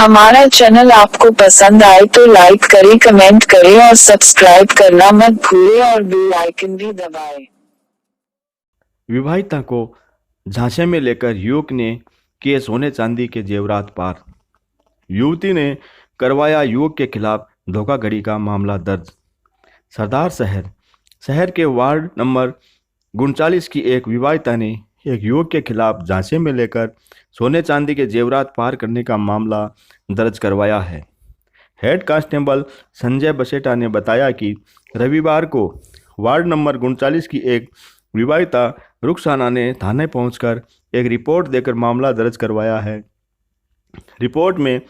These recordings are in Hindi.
हमारा चैनल आपको पसंद आए तो लाइक करें, कमेंट करें और सब्सक्राइब करना मत भूलें और बेल आइकन भी दबाएं। विवाहिता को झांसे में लेकर युवक ने किए सोने चांदी के जेवरात पार। युवती ने करवाया युवक के खिलाफ धोखाधड़ी का मामला दर्ज। सरदार शहर के वार्ड नंबर 39 की एक विवाहिता ने एक युवक के खिलाफ झांसे में लेकर सोने चांदी के जेवरात पार करने का मामला दर्ज करवाया है। हेड कांस्टेबल संजय बसेटा ने बताया कि रविवार को वार्ड नंबर 39 की एक विवाहिता रुखसाना ने थाने पहुंचकर एक रिपोर्ट देकर मामला दर्ज करवाया है। रिपोर्ट में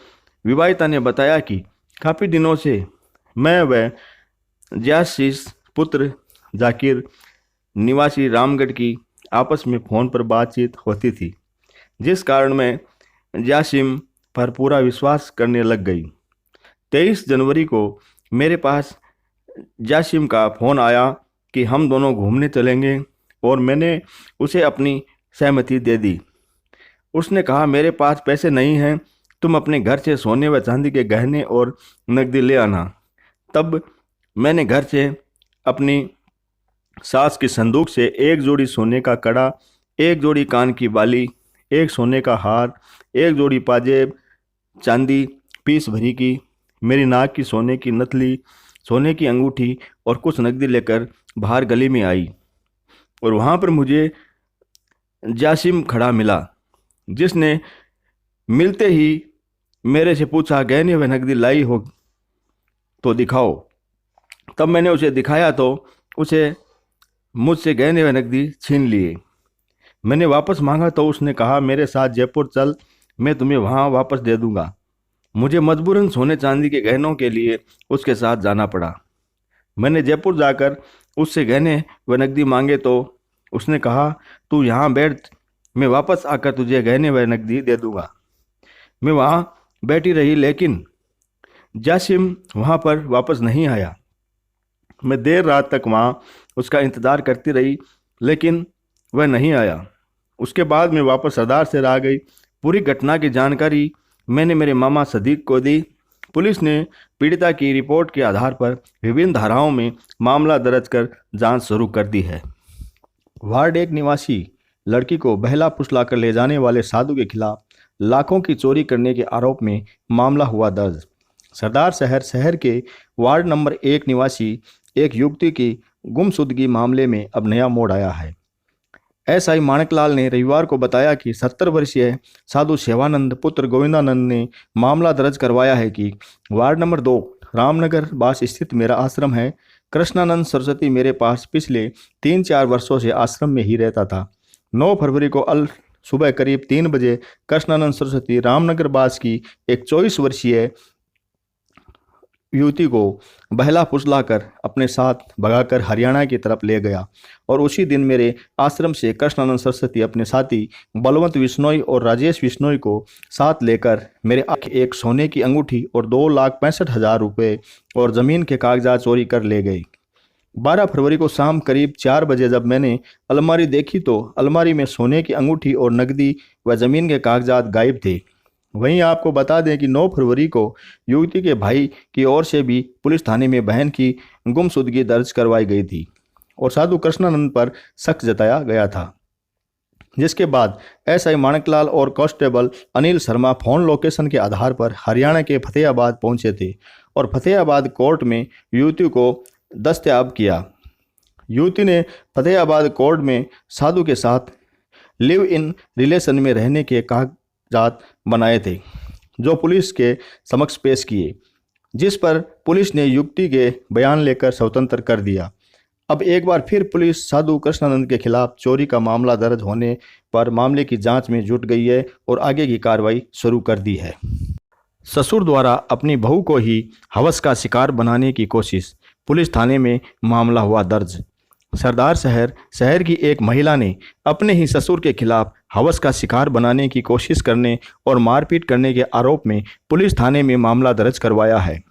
विवाहिता ने बताया कि काफ़ी दिनों से मैं व ज्यासीस पुत्र जाकिर निवासी रामगढ़ की आपस में फ़ोन पर बातचीत होती थी, जिस कारण मैं जासिम पर पूरा विश्वास करने लग गई। 23 जनवरी को मेरे पास जासिम का फ़ोन आया कि हम दोनों घूमने चलेंगे और मैंने उसे अपनी सहमति दे दी। उसने कहा मेरे पास पैसे नहीं हैं, तुम अपने घर से सोने व चांदी के गहने और नकदी ले आना। तब मैंने घर से अपनी सास की संदूक से एक जोड़ी सोने का कड़ा, एक जोड़ी कान की बाली, एक सोने का हार, एक जोड़ी पाजेब चांदी पीस भरी की, मेरी नाक की सोने की नथली, सोने की अंगूठी और कुछ नकदी लेकर बाहर गली में आई और वहाँ पर मुझे जासिम खड़ा मिला, जिसने मिलते ही मेरे से पूछा गहने व नकदी लाई हो तो दिखाओ। तब मैंने उसे दिखाया तो उसे मुझसे गहने व नकदी छीन लिए। मैंने वापस मांगा तो उसने कहा मेरे साथ जयपुर चल, मैं तुम्हें वहाँ वापस दे दूँगा। मुझे मजबूरन सोने चांदी के गहनों के लिए उसके साथ जाना पड़ा। मैंने जयपुर जाकर उससे गहने व नकदी मांगे तो उसने कहा तू यहाँ बैठ, मैं वापस आकर तुझे गहने व नकदी दे दूँगा। मैं वहाँ बैठी रही, लेकिन जासिम वहाँ पर वापस नहीं आया। मैं देर रात तक वहाँ उसका इंतज़ार करती रही, लेकिन वह नहीं आया। उसके बाद मैं वापस सरदार से आ गई। पूरी घटना की जानकारी मैंने मेरे मामा सदीक को दी। पुलिस ने पीड़िता की रिपोर्ट के आधार पर विभिन्न धाराओं में मामला दर्ज कर जांच शुरू कर दी है। वार्ड 1 निवासी लड़की को बहला फुसलाकर ले जाने वाले साधु के खिलाफ लाखों की चोरी करने के आरोप में मामला हुआ दर्ज। सरदार शहर के वार्ड नंबर 1 निवासी एक युवती की गुमशुदगी मामले में अब नया मोड़ आया है। एसआई माणकलाल ने रविवार को बताया कि 70 वर्षीय साधु सेवानंद पुत्र गोविंदानंद ने मामला दर्ज करवाया है कि वार्ड नंबर 2 रामनगर बास स्थित मेरा आश्रम है। कृष्णानंद सरस्वती मेरे पास पिछले 3-4 वर्षों से आश्रम में ही रहता था। 9 फरवरी को सुबह करीब 3 बजे कृष्णानंद सरस्वती रामनगर बास की एक 24 वर्षीय युवती को बहला फुसलाकर अपने साथ भगाकर हरियाणा की तरफ ले गया और उसी दिन मेरे आश्रम से कृष्णानंद सरस्वती अपने साथी बलवंत बिश्नोई और राजेश बिश्नोई को साथ लेकर मेरे एक सोने की अंगूठी और 2,65,000 रुपये और ज़मीन के कागजात चोरी कर ले गई। 12 फरवरी को शाम करीब 4 बजे जब मैंने अलमारी देखी तो अलमारी में सोने की अंगूठी और नकदी व ज़मीन के कागजात गायब थे। वहीं आपको बता दें कि 9 फरवरी को युवती के भाई की ओर से भी पुलिस थाने में बहन की गुमशुदगी दर्ज करवाई गई थी और साधु कृष्णानंद पर शक जताया गया था, जिसके बाद एसआई माणकलाल और constable Anil Sharma phone location के आधार पर हरियाणा के फतेहाबाद पहुंचे थे और फतेहाबाद कोर्ट में युवती को दस्तयाब किया। युवती ने फतेहाबाद कोर्ट में साधु के साथ लिव इन रिलेशन में रहने के कागजात बनाए थे, जो पुलिस के समक्ष पेश किए, जिस पर पुलिस ने युवती के बयान लेकर स्वतंत्र कर दिया। अब एक बार फिर पुलिस साधु कृष्णानंद के खिलाफ चोरी का मामला दर्ज होने पर मामले की जांच में जुट गई है और आगे की कार्रवाई शुरू कर दी है। ससुर द्वारा अपनी बहू को ही हवस का शिकार बनाने की कोशिश, पुलिस थाने में मामला हुआ दर्ज। सरदार शहर की एक महिला ने अपने ही ससुर के खिलाफ हवस का शिकार बनाने की कोशिश करने और मारपीट करने के आरोप में पुलिस थाने में मामला दर्ज करवाया है।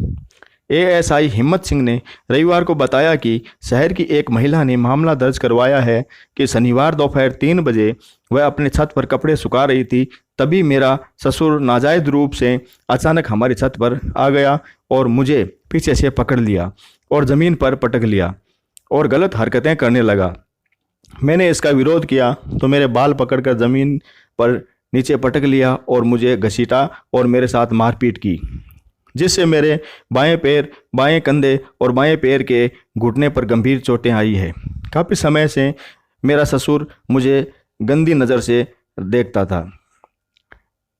एएसआई हिम्मत सिंह ने रविवार को बताया कि शहर की एक महिला ने मामला दर्ज करवाया है कि शनिवार दोपहर 3 बजे वह अपने छत पर कपड़े सुखा रही थी, तभी मेरा ससुर नाजायज रूप से अचानक हमारी छत पर आ गया और मुझे पीछे से पकड़ लिया और ज़मीन पर पटक लिया और गलत हरकतें करने लगा। मैंने इसका विरोध किया तो मेरे बाल पकड़कर ज़मीन पर नीचे पटक लिया और मुझे घसीटा और मेरे साथ मारपीट की, जिससे मेरे बाएं पैर, बाएं कंधे और बाएं पैर के घुटने पर गंभीर चोटें आई है। काफ़ी समय से मेरा ससुर मुझे गंदी नज़र से देखता था।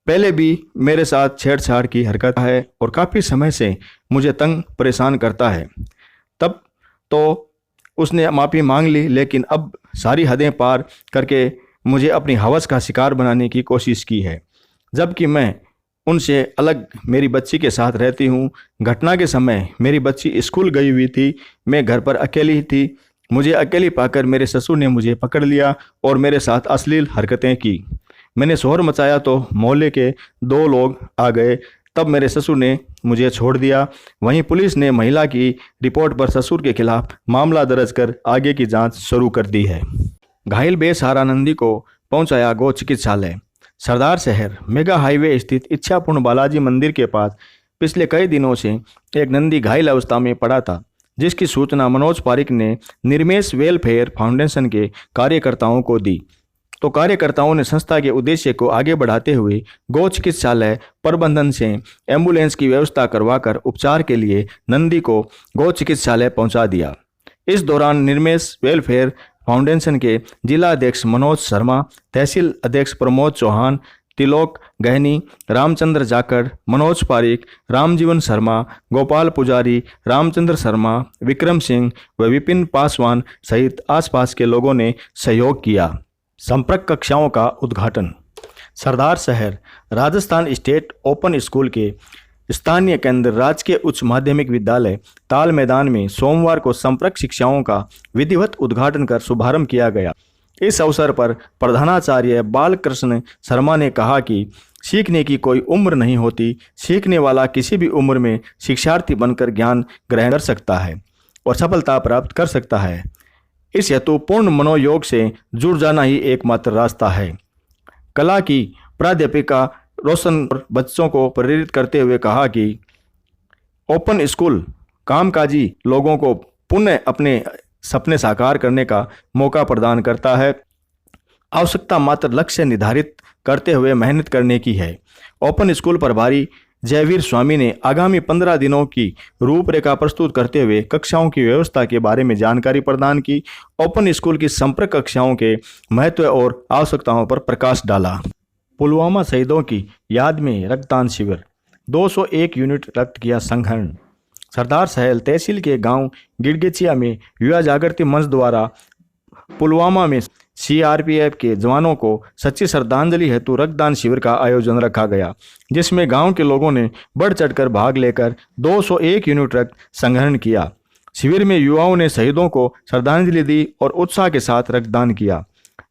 पहले भी मेरे साथ छेड़छाड़ की हरकत है और काफ़ी समय से मुझे तंग परेशान करता है। तब तो उसने माफ़ी मांग ली, लेकिन अब सारी हदें पार करके मुझे अपनी हवस का शिकार बनाने की कोशिश की है, जबकि मैं उनसे अलग मेरी बच्ची के साथ रहती हूँ। घटना के समय मेरी बच्ची स्कूल गई हुई थी, मैं घर पर अकेली ही थी। मुझे अकेली पाकर मेरे ससुर ने मुझे पकड़ लिया और मेरे साथ अश्लील हरकतें की। मैंने शोर मचाया तो मोहल्ले के 2 लोग आ गए। तब मेरे ससुर ने मुझे छोड़ दिया। वहीं पुलिस ने महिला की रिपोर्ट पर ससुर के खिलाफ मामला दर्ज कर आगे की जांच शुरू कर दी है। घायल बेसहारा नंदी को पहुंचाया गौ चिकित्सालय। सरदार शहर मेगा हाईवे स्थित इच्छापूर्ण बालाजी मंदिर के पास पिछले कई दिनों से एक नंदी घायल अवस्था में पड़ा था, जिसकी सूचना मनोज पारिक ने निर्मेश वेलफेयर फाउंडेशन के कार्यकर्ताओं को दी। तो कार्यकर्ताओं ने संस्था के उद्देश्य को आगे बढ़ाते हुए गौ चिकित्सालय प्रबंधन से एम्बुलेंस की व्यवस्था करवाकर उपचार के लिए नंदी को गौ चिकित्सालय पहुंचा दिया। इस दौरान निर्मेश वेलफेयर फाउंडेशन के जिला अध्यक्ष मनोज शर्मा, तहसील अध्यक्ष प्रमोद चौहान, तिलोक गहनी, रामचंद्र जाखड़, मनोज पारिक, रामजीवन शर्मा, गोपाल पुजारी, रामचंद्र शर्मा, विक्रम सिंह व विपिन पासवान सहित आसपास के लोगों ने सहयोग किया। संपर्क कक्षाओं का उद्घाटन। सरदार शहर राजस्थान स्टेट ओपन स्कूल के स्थानीय केंद्र राजकीय उच्च माध्यमिक विद्यालय ताल मैदान में सोमवार को संपर्क शिक्षाओं का विधिवत उद्घाटन कर शुभारंभ किया गया। इस अवसर पर प्रधानाचार्य बालकृष्ण शर्मा ने कहा कि सीखने की कोई उम्र नहीं होती, सीखने वाला किसी भी उम्र में शिक्षार्थी बनकर ज्ञान ग्रहण कर सकता है और सफलता प्राप्त कर सकता है। इस हेतु पूर्ण मनोयोग से जुड़ जाना ही एकमात्र रास्ता है। कला की प्राध्यापिका रोशन बच्चों को प्रेरित करते हुए कहा कि ओपन स्कूल कामकाजी लोगों को पुनः अपने सपने साकार करने का मौका प्रदान करता है। आवश्यकता मात्र लक्ष्य निर्धारित करते हुए मेहनत करने की है। ओपन स्कूल प्रभारी जयवीर स्वामी ने आगामी 15 दिनों की रूपरेखा प्रस्तुत करते हुए कक्षाओं की व्यवस्था के बारे में जानकारी प्रदान की। ओपन स्कूल की संपर्क कक्षाओं के महत्व और आवश्यकताओं पर प्रकाश डाला। पुलवामा शहीदों की याद में रक्तदान शिविर, 201 यूनिट रक्त किया संग्रहण। सरदार शहर तहसील के गांव गिड़गिचिया में युवा जागृति मंच द्वारा पुलवामा में सीआरपीएफ के जवानों को सच्ची श्रद्धांजलि हेतु रक्तदान शिविर का आयोजन रखा गया, जिसमें गांव के लोगों ने बढ़ चढ़कर भाग लेकर 201 यूनिट रक्त संग्रहण किया। शिविर में युवाओं ने शहीदों को श्रद्धांजलि दी और उत्साह के साथ रक्तदान किया।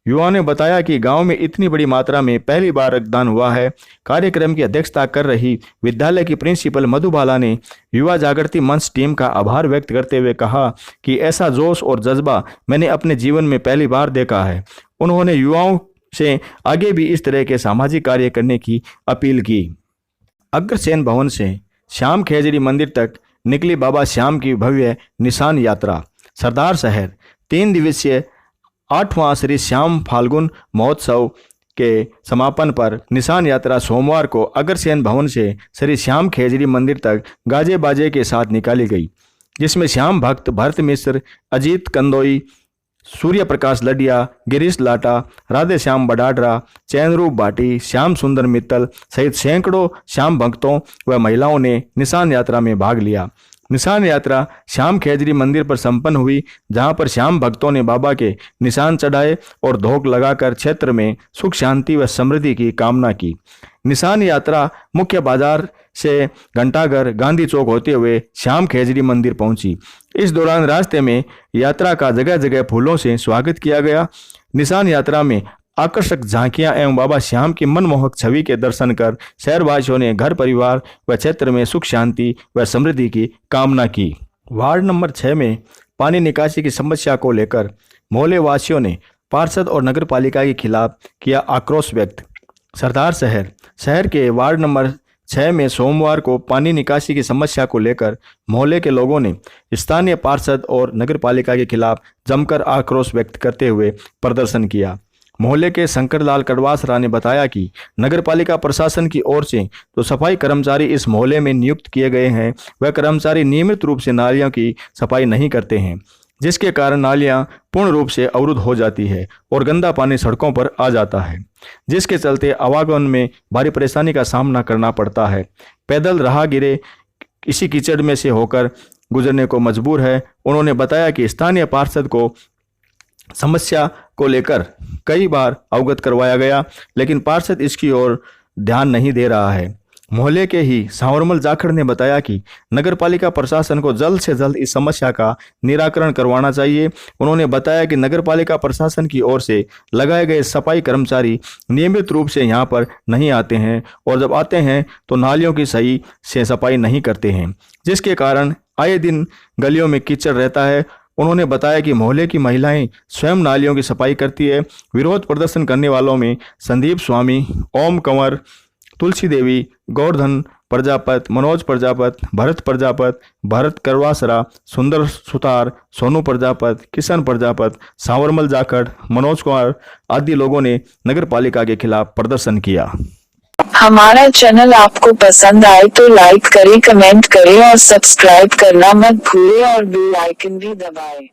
युवाओं ने बताया कि गांव में इतनी बड़ी मात्रा में पहली बार रक्तदान हुआ है। कार्यक्रम की अध्यक्षता कर रही विद्यालय की प्रिंसिपल मधुबाला ने युवा जागृति मंच टीम का आभार व्यक्त करते हुए कहा कि ऐसा जोश और जज्बा मैंने अपने जीवन में पहली बार देखा है। उन्होंने युवाओं से आगे भी इस तरह के सामाजिक कार्य करने की अपील की। अग्रसेन भवन से श्याम खेजड़ी मंदिर तक निकली बाबा श्याम की भव्य निशान यात्रा। सरदार शहर 3 दिवसीय 8वां श्री श्याम फाल्गुन महोत्सव के समापन पर निशान यात्रा सोमवार को अग्रसेन भवन से श्री श्याम खेजड़ी मंदिर तक गाजे बाजे के साथ निकाली गई, जिसमें श्याम भक्त भरत मिश्र, अजीत कंदोई, सूर्य प्रकाश लडिया, गिरीश लाटा, राधे श्याम बडाडरा, चैनरूप भाटी, श्याम सुंदर मित्तल सहित सैकड़ों श्याम भक्तों व महिलाओं ने निशान यात्रा में भाग लिया। निशान यात्रा श्याम खेजड़ी मंदिर पर संपन्न हुई, जहां पर श्याम भक्तों ने बाबा के निशान चढ़ाए और धोख लगाकर क्षेत्र में सुख शांति व समृद्धि की कामना की। निशान यात्रा मुख्य बाजार से घंटाघर गांधी चौक होते हुए श्याम खेजड़ी मंदिर पहुंची। इस दौरान रास्ते में यात्रा का जगह जगह फूलों से स्वागत किया गया। निशान यात्रा में आकर्षक झांकियां एवं बाबा श्याम की मनमोहक छवि के दर्शन कर शहरवासियों ने घर परिवार व क्षेत्र में सुख शांति व समृद्धि की कामना की। वार्ड नंबर 6 में पानी निकासी की समस्या को लेकर मोहल्ले वासियों ने पार्षद और नगर पालिका के खिलाफ किया आक्रोश व्यक्त। सरदार शहर के वार्ड नंबर 6 में सोमवार को पानी निकासी की समस्या को लेकर मोहल्ले के लोगों ने स्थानीय पार्षद और नगरपालिका के खिलाफ जमकर आक्रोश व्यक्त करते हुए प्रदर्शन किया। मोहल्ले के शंकरलाल कड़वासरा ने बताया कि नगरपालिका प्रशासन की ओर से जो सफाई कर्मचारी इस मोहल्ले में नियुक्त किए गए हैं, वह कर्मचारी नियमित रूप से नालियों की सफाई नहीं करते हैं, जिसके कारण नालियां पूर्ण रूप से अवरुद्ध हो जाती है और गंदा पानी सड़कों पर आ जाता है, जिसके चलते आवागमन में भारी परेशानी का सामना करना पड़ता है। पैदल राहगीर इसी कीचड़ में से होकर गुजरने को मजबूर है। उन्होंने बताया कि स्थानीय पार्षद को समस्या को लेकर कई बार अवगत करवाया गया, लेकिन पार्षद इसकी ओर ध्यान नहीं दे रहा है। मोहल्ले के ही सांवरमल जाखड़ ने बताया कि नगरपालिका प्रशासन को जल्द से जल्द इस समस्या का निराकरण करवाना चाहिए। उन्होंने बताया कि नगरपालिका प्रशासन की ओर से लगाए गए सफाई कर्मचारी नियमित रूप से यहां पर नहीं आते हैं और जब आते हैं तो नालियों की सही से सफाई नहीं करते हैं, जिसके कारण आए दिन गलियों में कीचड़ रहता है। उन्होंने बताया कि मोहल्ले की महिलाएं स्वयं नालियों की सफाई करती है। विरोध प्रदर्शन करने वालों में संदीप स्वामी, ओम कंवर, तुलसी देवी, गोवर्धन प्रजापत, मनोज प्रजापत, भरत प्रजापत, भरत करवासरा, सुंदर सुतार, सोनू प्रजापत, किशन प्रजापत, सांवरमल जाखड़, मनोज कुमार आदि लोगों ने नगरपालिका के खिलाफ प्रदर्शन किया। हमारा चैनल आपको पसंद आए तो लाइक करें, कमेंट करें और सब्सक्राइब करना मत भूलें और बेल आइकन भी दबाएं।